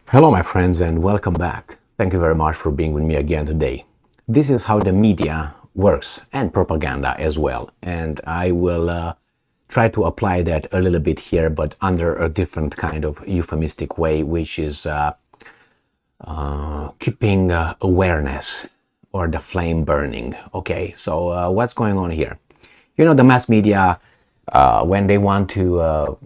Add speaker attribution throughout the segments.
Speaker 1: Hello, my friends, and welcome back. Thank you very much for being with me again today. This is how the media works and propaganda as well. And I will try to apply that a little bit here, but under a different kind of euphemistic way, which is keeping awareness or the flame burning. Okay, so what's going on here? You know, the mass media, when they want to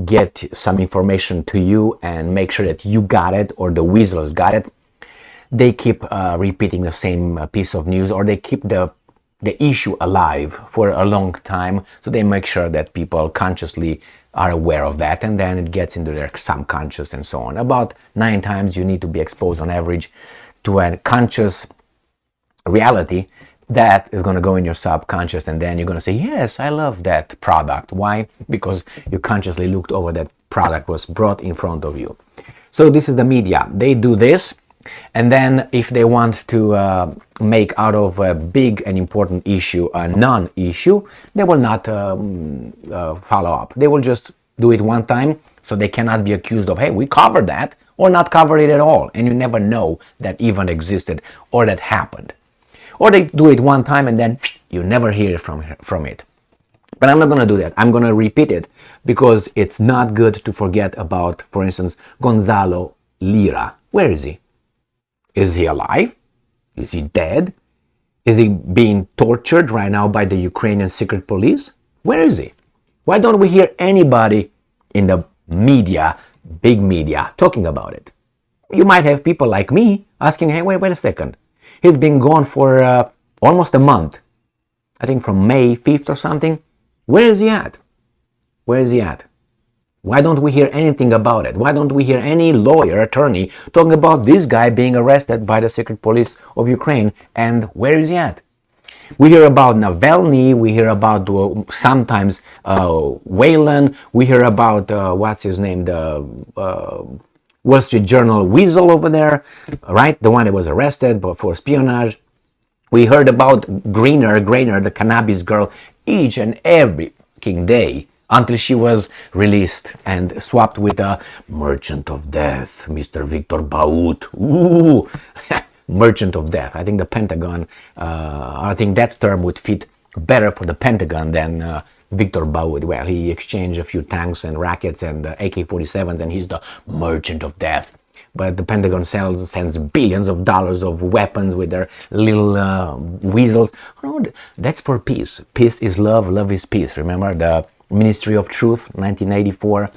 Speaker 1: get some information to you and make sure that you got it or the weasels got it, they keep repeating the same piece of news, or they keep the issue alive for a long time, so they make sure that people consciously are aware of that, and then it gets into their subconscious and so on. About 9 times you need to be exposed on average to a conscious reality that is going to go in your subconscious, and then you're going to say, yes, I love that product. Why? Because you consciously looked over that product was brought in front of you. So this is the media. They do this, and then if they want to make out of a big and important issue a non-issue, they will not follow up. They will just do it one time, so they cannot be accused of, hey, we covered that, or not covered it at all, and you never know that even existed or that happened. Or they do it one time and then you never hear from it. But I'm not going to do that. I'm going to repeat it because it's not good to forget about, for instance, Gonzalo Lira. Where is he? Is he alive? Is he dead? Is he being tortured right now by the Ukrainian secret police? Where is he? Why don't we hear anybody in the media, big media, talking about it? You might have people like me asking, hey, wait a second. He's been gone for almost a month. I think from May 5th or something. Where is he at? Where is he at? Why don't we hear anything about it? Why don't we hear any lawyer, attorney talking about this guy being arrested by the secret police of Ukraine? And where is he at? We hear about Navalny. We hear about sometimes Whelan. We hear about, what's his name, the Wall Street Journal weasel over there, right? The one that was arrested for espionage. We heard about Grainer, the cannabis girl, each and every fucking day until she was released and swapped with a merchant of death, Mr. Victor Baut. Ooh, merchant of death. I think the Pentagon, I think that term would fit better for the Pentagon than Victor Baud. Well, he exchanged a few tanks and rockets and AK-47s, and he's the merchant of death. But the Pentagon sends billions of dollars of weapons with their little weasels. Oh, that's for peace. Peace is love, love is peace. Remember the Ministry of Truth, 1984,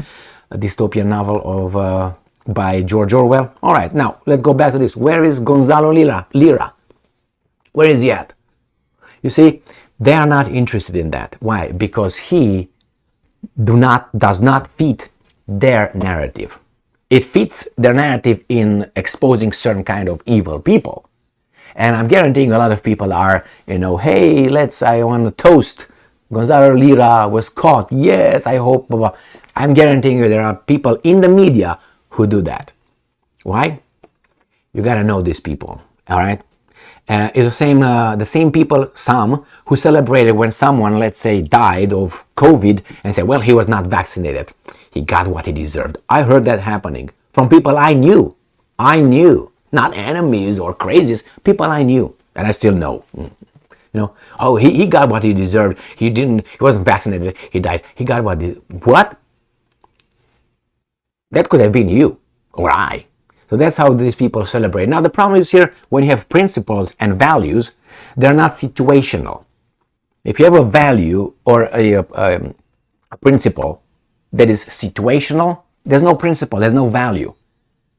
Speaker 1: a dystopian novel of by George Orwell? All right, now let's go back to this. Where is Gonzalo Lira? Where is he at? You see, they are not interested in that. Why? Because he does not fit their narrative. It fits their narrative in exposing certain kind of evil people. And I'm guaranteeing a lot of people are, hey, I want to toast. Gonzalo Lira was caught. Yes, I hope. Blah, blah. I'm guaranteeing you there are people in the media who do that. Why? You got to know these people. All right? It's the same people, some, who celebrated when someone, let's say, died of COVID and said, well, he was not vaccinated. He got what he deserved. I heard that happening from people I knew. Not enemies or crazies, people I knew, and I still know. Oh, he got what he deserved. He wasn't vaccinated. He died. He got what? That could have been you or I. So that's how these people celebrate. Now, the problem is here, when you have principles and values, they're not situational. If you have a value or a principle that is situational, there's no principle, there's no value.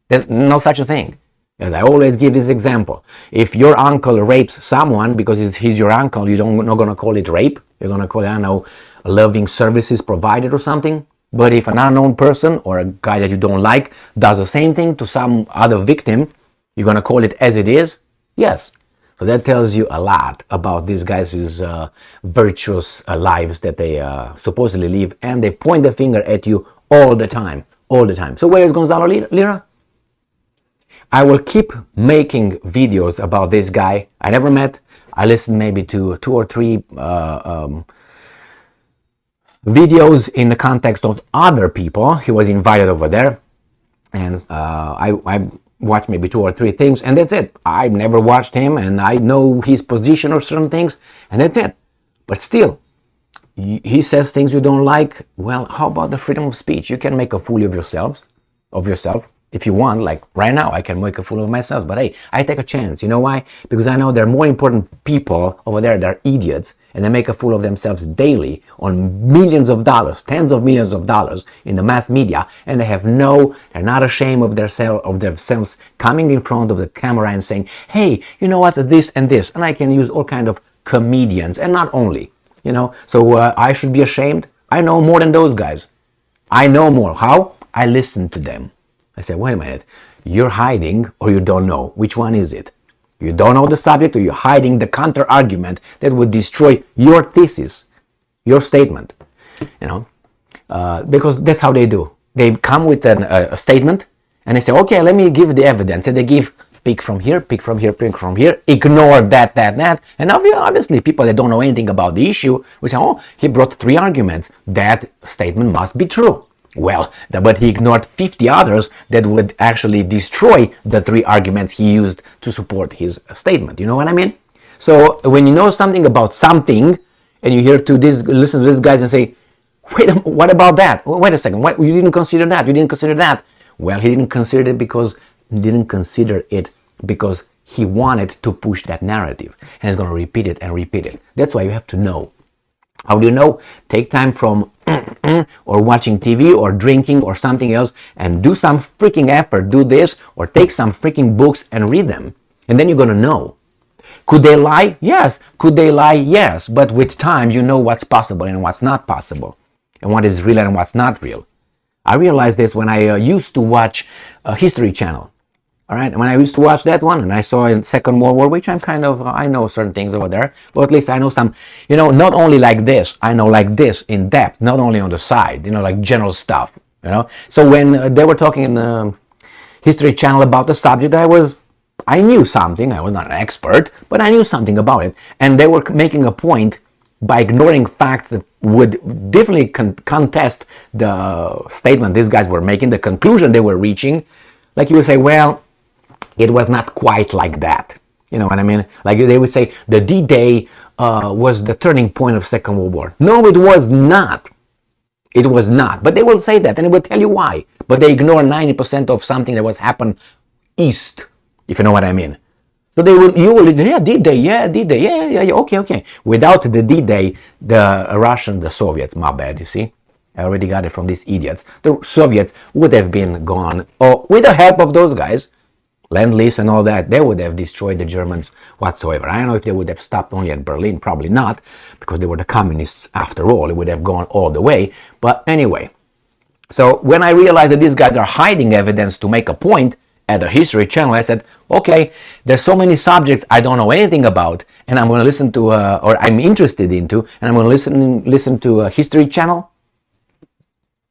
Speaker 1: There's no such a thing. As I always give this example, if your uncle rapes someone because he's your uncle, you're not going to call it rape. You're going to call it, I don't know, loving services provided or something. But if an unknown person or a guy that you don't like does the same thing to some other victim, you're going to call it as it is? Yes. So that tells you a lot about these guys' virtuous lives that they supposedly live, and they point the finger at you all the time. So where is Gonzalo Lira? I will keep making videos about this guy I never met. I listened maybe to 2 or 3 videos in the context of other people. He was invited over there. and I watched maybe 2 or 3 things, and that's it. I've never watched him, and I know his position or certain things, and that's it. But still, he says things you don't like. Well, how about the freedom of speech? You can make a fool of yourself, if you want. Like right now, I can make a fool of myself. But hey, I take a chance. You know why? Because I know there are more important people over there that are idiots, and they make a fool of themselves daily on millions of dollars, tens of millions of dollars in the mass media, and they're not ashamed of themselves coming in front of the camera and saying, "Hey, you know what? This and this," and I can use all kind of comedians, and not only. So I should be ashamed. I know more than those guys. I know more. How? I listen to them. I say, wait a minute, you're hiding or you don't know. Which one is it? You don't know the subject, or you're hiding the counter argument that would destroy your thesis, your statement. Because that's how they do. They come with a statement and they say, okay, let me give the evidence. And they give pick from here, pick from here, pick from here, ignore that. And obviously people that don't know anything about the issue will say, oh, he brought 3 arguments. That statement must be true. Well, but he ignored 50 others that would actually destroy the 3 arguments he used to support his statement. You know what I mean? So when you know something about something and you listen to these guys and say, wait, what about that? Wait a second, you didn't consider that, you didn't consider that. Well, he didn't consider it because he wanted to push that narrative, and he's going to repeat it and repeat it. That's why you have to know. How do you know? Take time from or watching TV or drinking or something else and do some freaking effort. Do this, or take some freaking books and read them. And then you're going to know. Could they lie? Yes. Could they lie? Yes. But with time, you know what's possible and what's not possible, and what is real and what's not real. I realized this when I used to watch a History Channel. All right, when I used to watch that one, and I saw in Second World War, which I know certain things over there, but at least I know some, not only like this, I know like this in depth, not only on the side, like general stuff, So when they were talking in the History Channel about the subject, I knew something. I was not an expert, but I knew something about it, and they were making a point by ignoring facts that would definitely contest the statement these guys were making, the conclusion they were reaching. Like you would say, well, it was not quite like that. You know what I mean? Like they would say, the D-Day was the turning point of Second World War. No, it was not. It was not. But they will say that, and they will tell you why. But they ignore 90% of something that was happened east, if you know what I mean. So D-Day, yeah, okay. Without the D-Day, the Russians, the Soviets, my bad, you see? I already got it from these idiots. The Soviets would have been gone, or with the help of those guys, Lend-Lease and all that, they would have destroyed the Germans whatsoever. I don't know if they would have stopped only at Berlin, probably not, because they were the communists after all. It would have gone all the way. But anyway, so when I realized that these guys are hiding evidence to make a point at the History Channel, I said, okay, there's so many subjects I don't know anything about, and I'm going to listen to, or I'm interested into, and I'm going to listen to a History Channel.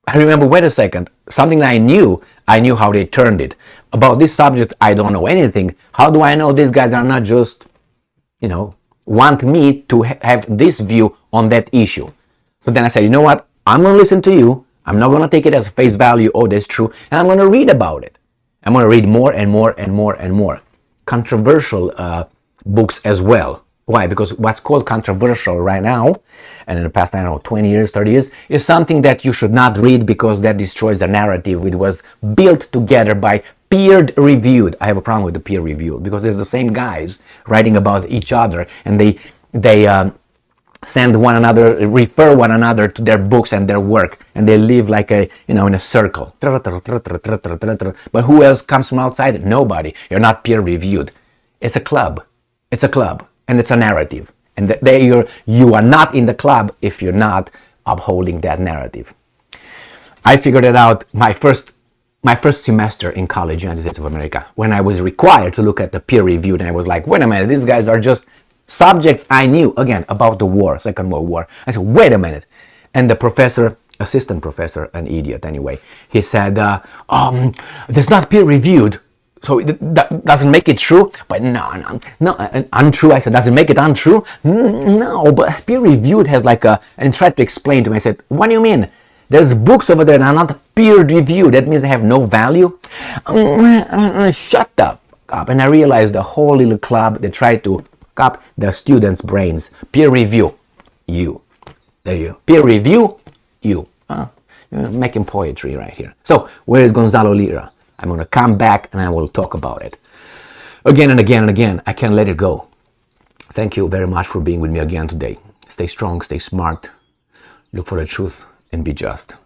Speaker 1: I remember, wait a second, something I knew how they turned it. About this subject, I don't know anything. How do I know these guys are not just, want me to have this view on that issue? So then I said, you know what? I'm going to listen to you. I'm not going to take it as face value, oh, that's true. And I'm going to read about it. I'm going to read more and more and more and more. Controversial books as well. Why? Because what's called controversial right now, and in the past, 20 years, 30 years, is something that you should not read because that destroys the narrative. It was built together by peer-reviewed. I have a problem with the peer-reviewed because there's the same guys writing about each other, and they send one another, refer one another to their books and their work, and they live like in a circle. But who else comes from outside? Nobody. You're not peer-reviewed. It's a club. It's a club. And it's a narrative. And you are not in the club if you're not upholding that narrative. I figured it out my first semester in college in the United States of America, when I was required to look at the peer reviewed, and I was like, wait a minute, these guys are just subjects I knew, again, about the war, Second World War. I said, wait a minute. And the professor, assistant professor, an idiot anyway, he said, that's not peer reviewed. So that doesn't make it true, but no, untrue. I said, does it make it untrue? No, but peer-reviewed has and tried to explain to me. I said, what do you mean? There's books over there that are not peer-reviewed. That means they have no value. Shut up. And I realized the whole little club, they tried to cop the students' brains. Peer review, you. There you go. Peer review, you. You're making poetry right here. So, where is Gonzalo Lira? I'm going to come back and I will talk about it. Again and again and again. I can't let it go. Thank you very much for being with me again today. Stay strong, stay smart, look for the truth, and be just.